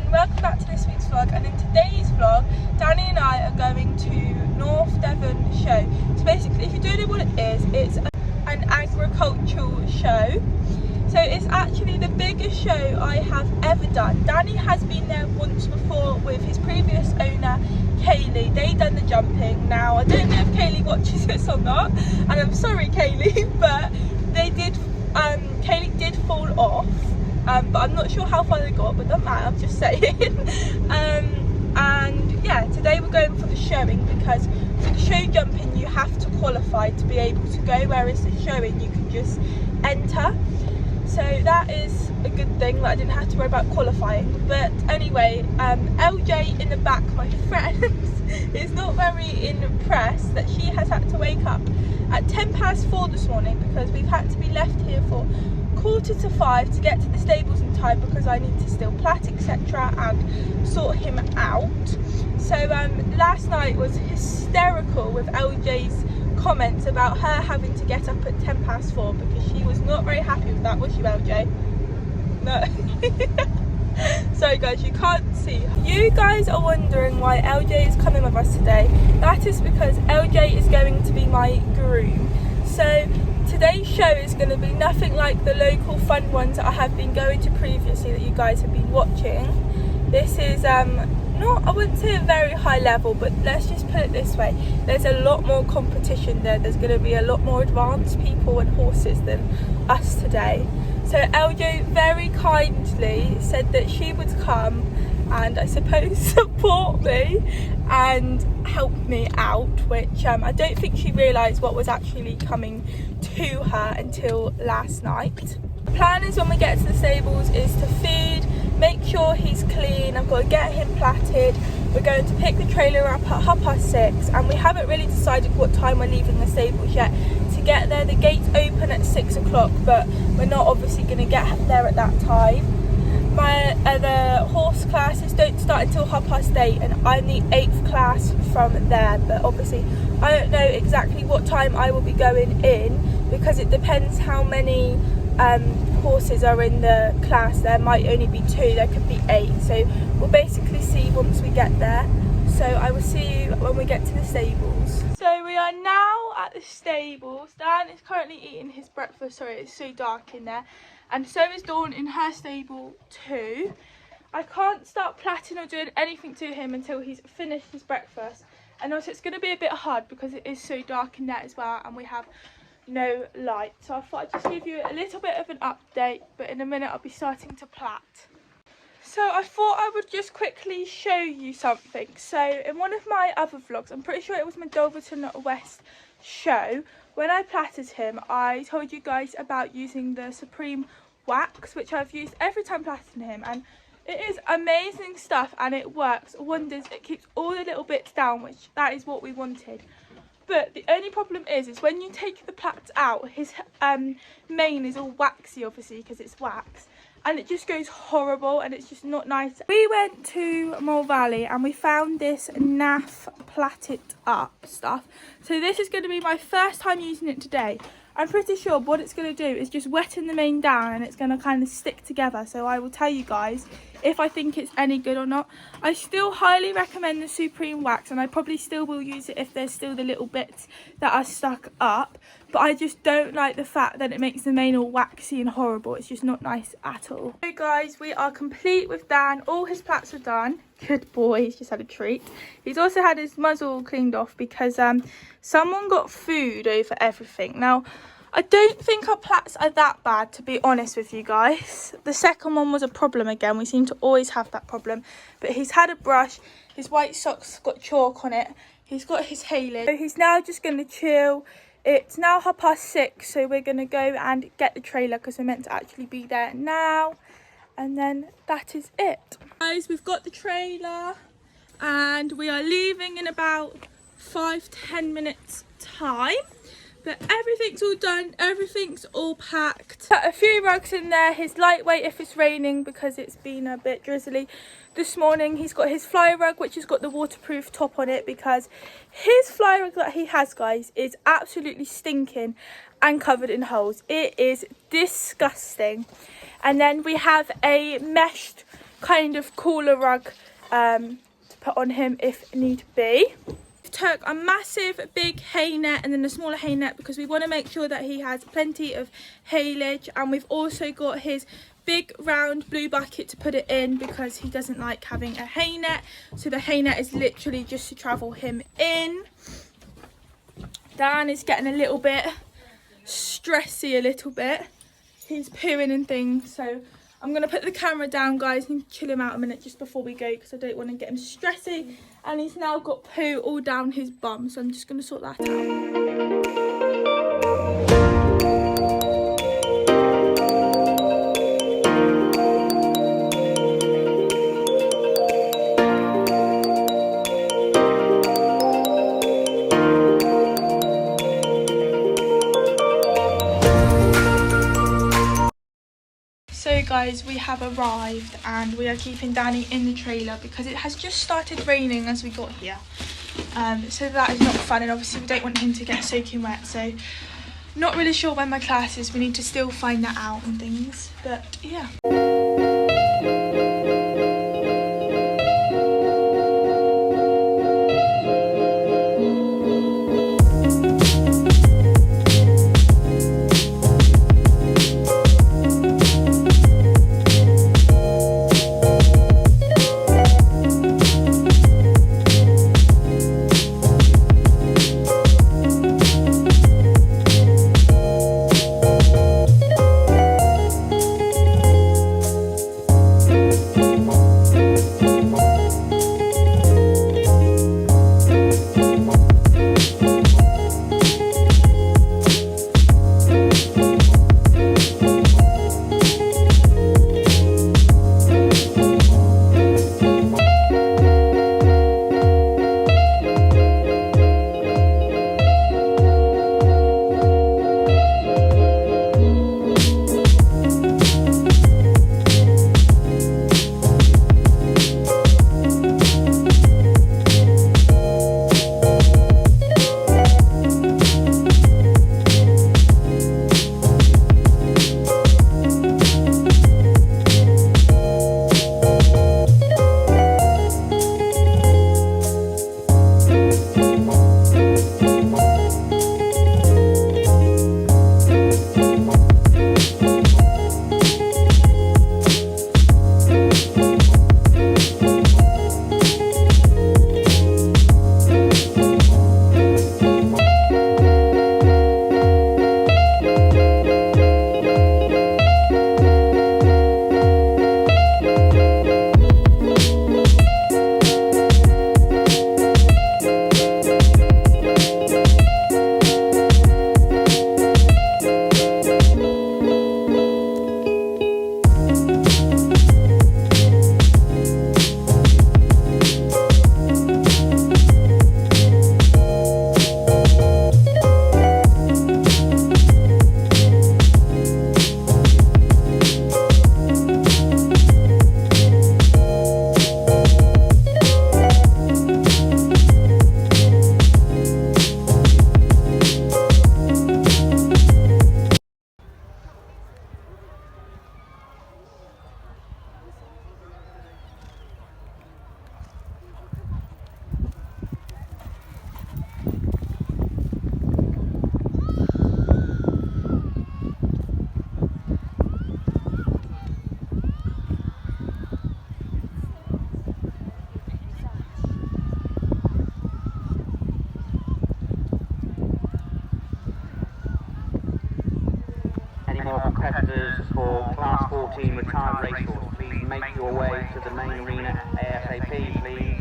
everyone, welcome back to this week's vlog. And in today's vlog, Danny and I are going to North Devon show. So basically, if you don't know what it is, it's an agricultural show. So it's actually the biggest show I have ever done. Danny has been there once before with his previous owner, Kaylee. They done the jumping. Now I don't know if Kaylee watches this or not, and I'm sorry Kaylee, but they did. Kaylee did fall off. But I'm not sure how far they got, but doesn't matter, I'm just saying. And yeah, today we're going for the showing, because for the show jumping you have to qualify to be able to go, whereas the showing you can just enter. So that is a good thing that I didn't have to worry about qualifying. But anyway, LJ in the back, my friend, is not very impressed that she has had to wake up at 4:10 this morning, because we've had to be left here for 4:45 to get to the stables in time, because I need to still plait, etc., and sort him out. So last night was hysterical with LJ's comments about her having to get up at 4:10, because she was not very happy with that, was she, LJ? No. Sorry guys, you can't see. You guys are wondering why LJ is coming with us today. That is because LJ is going to be my groom. So today's show is going to be nothing like the local fun ones that I have been going to previously that you guys have been watching. This is not, I wouldn't say a very high level, but let's just put it this way, there's a lot more competition there. There's going to be a lot more advanced people and horses than us today. So LJ very kindly said that she would come and I suppose support me and help me out, which I don't think she realised what was actually coming to her until last night. The plan is when we get to the stables is to feed, make sure he's clean. I've got to get him plaited. We're going to pick the trailer up at 6:30, and we haven't really decided what time we're leaving the stables yet to get there. The gates open at 6 o'clock, but we're not obviously going to get there at that time. My other horse classes don't start until 8:30, and I'm the 8th class from there, but obviously I don't know exactly what time I will be going in, because it depends how many horses are in the class. There might only be 2, there could be 8, so we'll basically see once we get there. So I will see you when we get to the stables. So we are now at the stables. Dan is currently eating his breakfast. Sorry, it's so dark in there. And so is Dawn in her stable too. I can't start plaiting or doing anything to him until he's finished his breakfast. And also it's going to be a bit hard because it is so dark in there as well, and we have no light. So I thought I'd just give you a little bit of an update, but in a minute I'll be starting to plait. So I thought I would just quickly show you something. So in one of my other vlogs, I'm pretty sure it was my Devon West show, when I plaited him, I told you guys about using the Supreme wax, which I've used every time plaiting him, and it is amazing stuff and it works wonders. It keeps all the little bits down, which that is what we wanted. But the only problem is when you take the plaits out, his mane is all waxy, obviously, because it's wax. And it just goes horrible, and it's just not nice. We went to Mole Valley and we found this naff plaited up stuff. So this is going to be my first time using it today. I'm pretty sure what it's going to do is just wetten the mane down, and it's going to kind of stick together. So I will tell you guys if I think it's any good or not. I still highly recommend the Supreme wax, and I probably still will use it if there's still the little bits that are stuck up. But I just don't like the fact that it makes the mane all waxy and horrible. It's just not nice at all. So guys, we are complete with Dan. All his plaits are done. Good boy, he's just had a treat. He's also had his muzzle cleaned off because someone got food over everything. Now, I don't think our plaits are that bad, to be honest with you guys. The second one was a problem again. We seem to always have that problem. But he's had a brush. His white socks got chalk on it. He's got his halo. So he's now just going to chill. It's now 6:30, so we're going to go and get the trailer because we're meant to actually be there now. And then that is it. Guys, we've got the trailer and we are leaving in about 5-10 minutes time. But everything's all done, everything's all packed. Put a few rugs in there, his lightweight if it's raining because it's been a bit drizzly this morning. He's got his fly rug, which has got the waterproof top on it, because his fly rug that he has, guys, is absolutely stinking and covered in holes. It is disgusting. And then we have a meshed kind of cooler rug to put on him if need be. Took a massive big hay net and then a smaller hay net because we want to make sure that he has plenty of haylage, and we've also got his big round blue bucket to put it in because he doesn't like having a hay net, so the hay net is literally just to travel him in. Dan is getting a little bit stressy, he's pooing and things, so I'm going to put the camera down, guys, and chill him out a minute just before we go because I don't want to get him stressy. And he's now got poo all down his bum, so I'm just going to sort that out. So guys, we have arrived and we are keeping Danny in the trailer because it has just started raining as we got here. So that is not fun, and obviously we don't want him to get soaking wet, so not really sure when my class is. We need to still find that out and things, but yeah. competitors for Class 14 retired racehorse, please make your way to the main arena ASAP, please.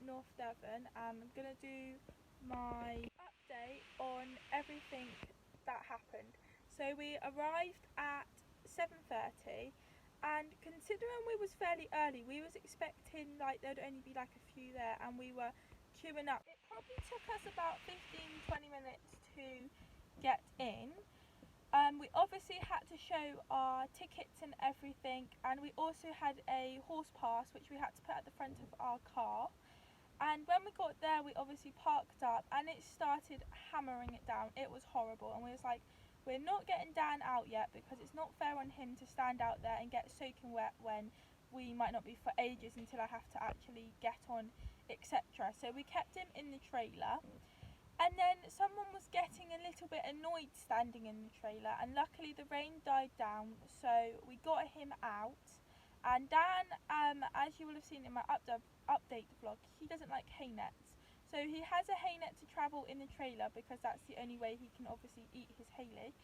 North Devon, and I'm going to do my update on everything that happened. So we arrived at 7:30, and considering we was fairly early, we was expecting like there'd only be like a few there, and we were queuing up. It probably took us about 15-20 minutes to get in. We obviously had to show our tickets and everything, and we also had a horse pass which we had to put at the front of our car. And when we got there, we obviously parked up, and it started hammering it down. It was horrible, and we was like, we're not getting Dan out yet, because it's not fair on him to stand out there and get soaking wet when we might not be for ages until I have to actually get on, etc. So we kept him in the trailer. And then someone was getting a little bit annoyed standing in the trailer, and luckily the rain died down, so we got him out. And Dan, as you will have seen in my update vlog, he doesn't like hay nets. So he has a hay net to travel in the trailer, because that's the only way he can obviously eat his haylage.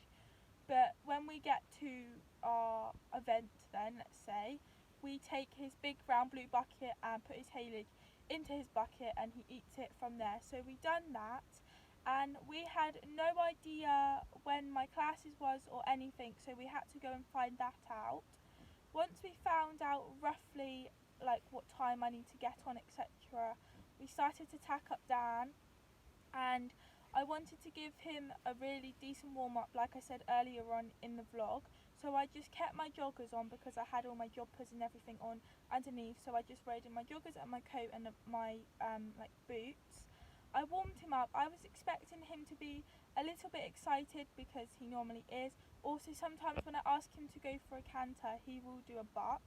But when we get to our event then, let's say, we take his big round blue bucket and put his haylage into his bucket, and he eats it from there. So we done that, and we had no idea when my classes was or anything, so we had to go and find that out. Once we found out roughly like what time I need to get on, etc., we started to tack up Dan, and I wanted to give him a really decent warm-up, like I said earlier on in the vlog. So I just kept my joggers on, because I had all my joggers and everything on underneath. So I just rode in my joggers and my coat and my like boots. I warmed him up. I was expecting him to be a little bit excited, because he normally is. Also, sometimes when I ask him to go for a canter, he will do a buck.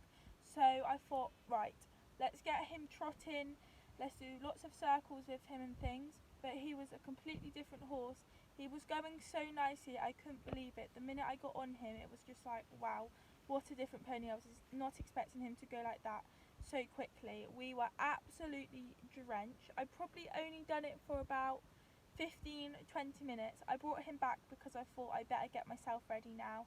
So I thought, right, let's get him trotting. Let's do lots of circles with him and things. But he was a completely different horse. He was going so nicely, I couldn't believe it. The minute I got on him, it was just like, wow, what a different pony. I was not expecting him to go like that so quickly. We were absolutely drenched. I probably only done it for about 15-20 minutes. I brought him back because I thought I better get myself ready now.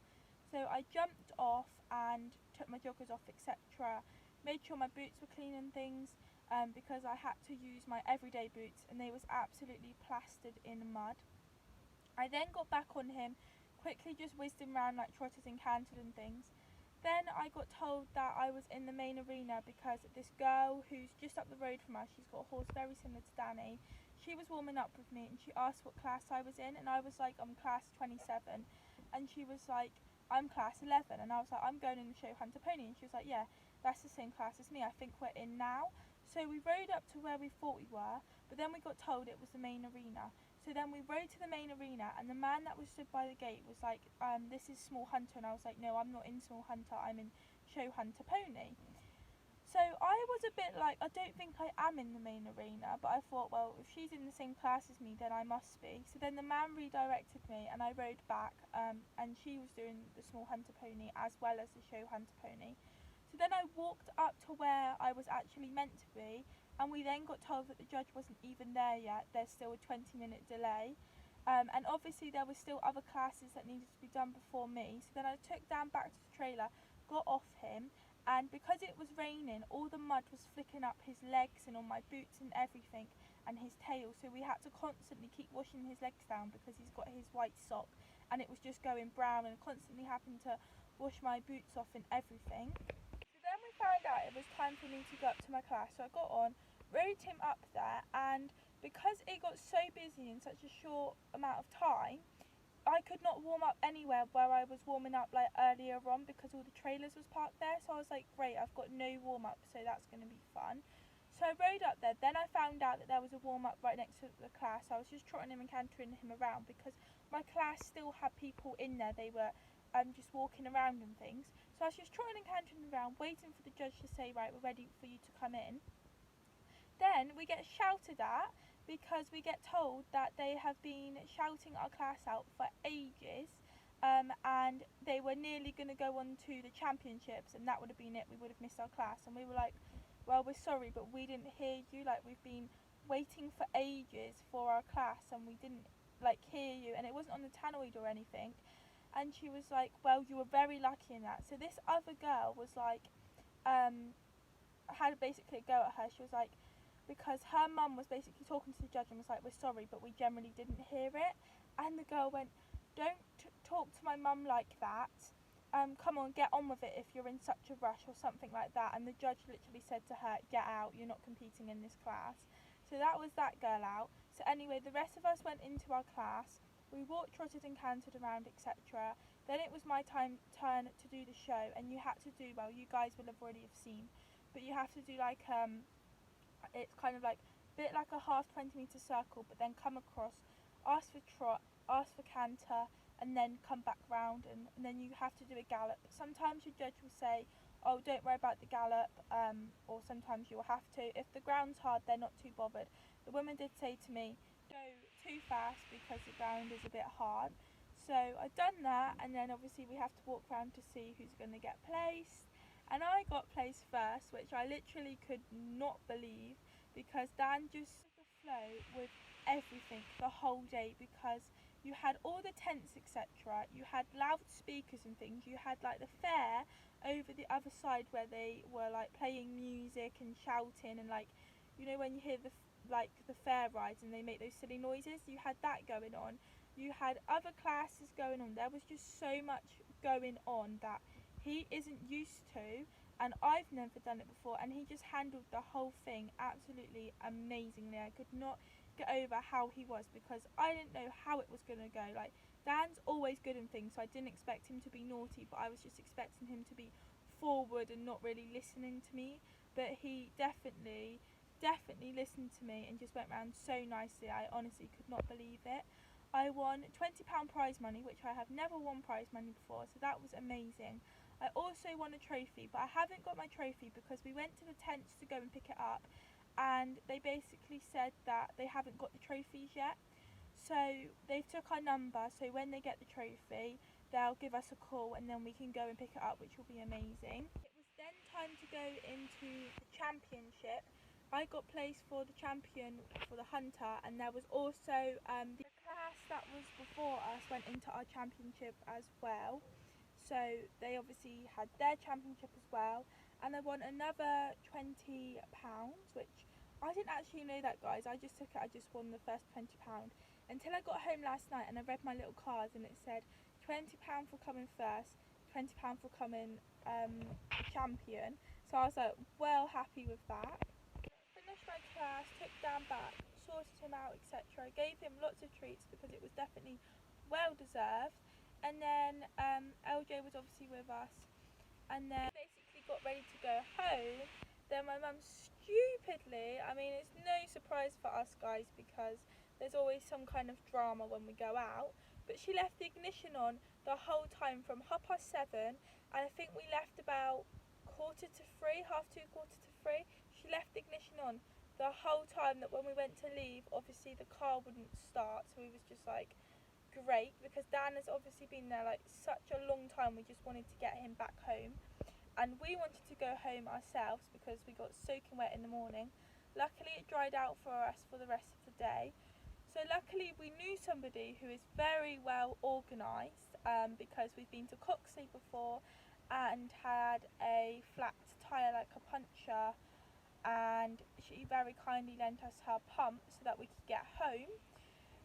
So I jumped off and took my joggers off, etc. Made sure my boots were clean and things, because I had to use my everyday boots, and they was absolutely plastered in mud. I then got back on him, quickly just whizzed him around like trotters and cantered and things. Then I got told that I was in the main arena, because this girl who's just up the road from us, she's got a horse very similar to Danny, she was warming up with me, and she asked what class I was in, and I was like, I'm class 27, and she was like, I'm class 11, and I was like, I'm going in the show hunter pony, and she was like, yeah, that's the same class as me, I think we're in now. So we rode up to where we thought we were, but then we got told it was the main arena. So then we rode to the main arena, and the man that was stood by the gate was like, this is small hunter, and I was like, no, I'm not in small hunter, I'm in show hunter pony. So I was a bit like, I don't think I am in the main arena, but I thought, well, if she's in the same class as me, then I must be. So then the man redirected me, and I rode back, and she was doing the small hunter pony as well as the show hunter pony. So then I walked up to where I was actually meant to be, and we then got told that the judge wasn't even there yet. There's still a 20-minute delay. And obviously there were still other classes that needed to be done before me. So then I took Dan back to the trailer, got off him, and because it was raining, all the mud was flicking up his legs and on my boots and everything, and his tail. So we had to constantly keep washing his legs down, because he's got his white sock, and it was just going brown, and constantly having to wash my boots off and everything. So then we found out it was time for me to go up to my class. So I got on, rode him up there, and because it got so busy in such a short amount of time, I could not warm up anywhere where I was warming up like earlier on, because all the trailers was parked there. So I was like, great, I've got no warm up, so that's going to be fun. So I rode up there. Then I found out that there was a warm up right next to the class. So I was just trotting him and cantering him around, because my class still had people in there. They were just walking around and things. So I was just trotting and cantering around, waiting for the judge to say, right, we're ready for you to come in. Then we get shouted at, because we get told that they have been shouting our class out for ages, and they were nearly going to go on to the championships, and that would have been it. We would have missed our class. And we were like, well, we're sorry, but we didn't hear you. Like, we've been waiting for ages for our class, and we didn't like hear you, and it wasn't on the tannoid or anything. And she was like, well, you were very lucky in that. So this other girl was like, had basically a go at her. She was like, because her mum was basically talking to the judge and was like, we're sorry, but we generally didn't hear it. And the girl went, don't talk to my mum like that. come on, get on with it if you're in such a rush or something like that. And the judge literally said to her, get out, you're not competing in this class. So that was that girl out. So anyway, the rest of us went into our class. We walked, trotted and cantered around, etc. Then it was my turn to do the show, and you had to do, well, you guys will have already have seen, but you have to do like, it's kind of like a bit like a half 20-metre circle, but then come across, ask for trot, ask for canter, and then come back round, and then you have to do a gallop. But sometimes your judge will say, oh, don't worry about the gallop, or sometimes you'll have to. If the ground's hard, they're not too bothered. The woman did say to me, go too fast because the ground is a bit hard. So I've done that, and then obviously we have to walk around to see who's going to get placed. And I got placed first, which I literally could not believe, because Dan just took the flow with everything the whole day, because you had all the tents, etc. You had loudspeakers and things. You had like the fair over the other side where they were like playing music and shouting, and like, you know, when you hear the fair rides and they make those silly noises, you had that going on. You had other classes going on. There was just so much going on that he isn't used to, and I've never done it before, and he just handled the whole thing absolutely amazingly. I could not get over how he was, because I didn't know how it was going to go. Like, Dan's always good in things, so I didn't expect him to be naughty, but I was just expecting him to be forward and not really listening to me. But he definitely listened to me and just went round so nicely. I honestly could not believe it. I won £20 prize money, which I have never won prize money before, so that was amazing. I also won a trophy, but I haven't got my trophy because we went to the tents to go and pick it up, and they basically said that they haven't got the trophies yet. So they've took our number, so when they get the trophy, they'll give us a call and then we can go and pick it up, which will be amazing. It was then time to go into the championship. I got placed for the champion for the hunter, and there was also the class that was before us went into our championship as well. So they obviously had their championship as well, and I won another £20, which I didn't actually know that, guys. I just took it, I just won the first £20 until I got home last night and I read my little cards, and it said £20 for coming first, £20 for coming champion. So I was like, well, happy with that. Finished my class, took Dan back, sorted him out, etc. I gave him lots of treats because it was definitely well deserved. And then LJ was obviously with us, and then basically got ready to go home. Then my mum stupidly, I mean, it's no surprise for us guys because there's always some kind of drama when we go out, but she left the ignition on the whole time from 7:30, and I think we left about 2:45, 2:45. She left the ignition on the whole time, that when we went to leave, obviously the car wouldn't start, so we was just like, great, because Dan has obviously been there like such a long time. We just wanted to get him back home, and we wanted to go home ourselves because we got soaking wet in the morning. Luckily it dried out for us for the rest of the day, so luckily we knew somebody who is very well organised, because we've been to Coxley before and had a flat tyre, like a puncture, and she very kindly lent us her pump so that we could get home.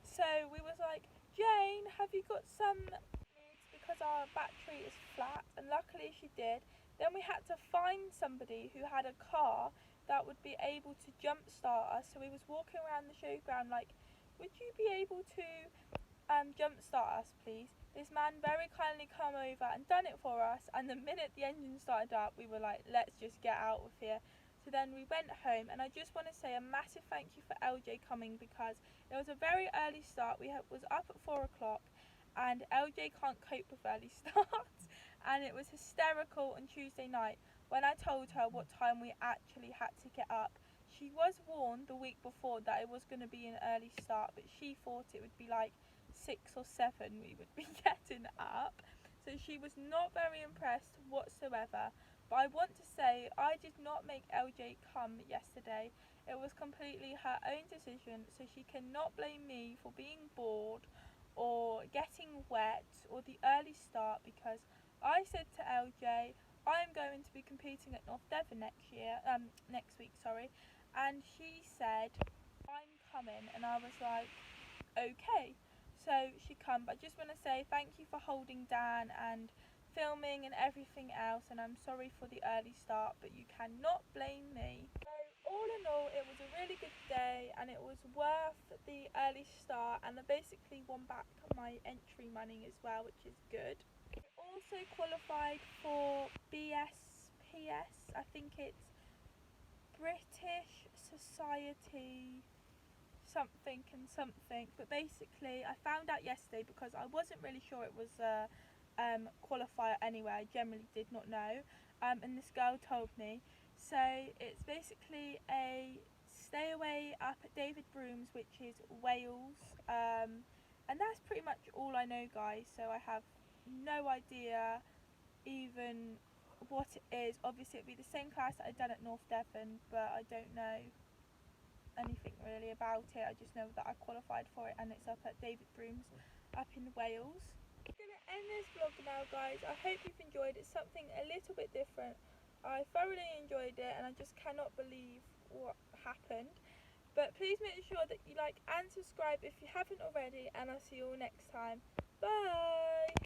So we was like, Jane, have you got some lids, because our battery is flat, and luckily she did. Then we had to find somebody who had a car that would be able to jump start us. So we was walking around the showground like, would you be able to jump start us please? This man very kindly come over and done it for us, and the minute the engine started up, we were like, let's just get out of here. So then we went home, and I just want to say a massive thank you for LJ coming, because it was a very early start. We was up at 4 o'clock, and LJ can't cope with early starts, and it was hysterical on Tuesday night when I told her what time we actually had to get up. She was warned the week before that it was going to be an early start, but she thought it would be like 6 or 7 we would be getting up. So she was not very impressed whatsoever. But I want to say, I did not make LJ come yesterday. It was completely her own decision, so she cannot blame me for being bored or getting wet or the early start, because I said to LJ, I'm going to be competing at North Devon next week, and she said, I'm coming, and I was like, okay. So she come, but I just want to say thank you for holding Dan and filming and everything else, and I'm sorry for the early start, but you cannot blame me. So all in all, it was a really good day and it was worth the early start, and I basically won back my entry money as well, which is good. I also qualified for BSPS, I think it's British Society something and something, but basically I found out yesterday because I wasn't really sure it was a qualifier anyway. I generally did not know, and this girl told me. So it's basically a stay away up at David Broom's, which is Wales, and that's pretty much all I know, guys. So I have no idea even what it is. Obviously it'd be the same class that I'd done at North Devon, but I don't know anything really about it. I just know that I qualified for it and it's up at David Broom's up in Wales. I'm going to end this vlog now, guys. I hope you've enjoyed it. It's something a little bit different. I thoroughly enjoyed it and I just cannot believe what happened. But please make sure that you like and subscribe if you haven't already, and I'll see you all next time. Bye!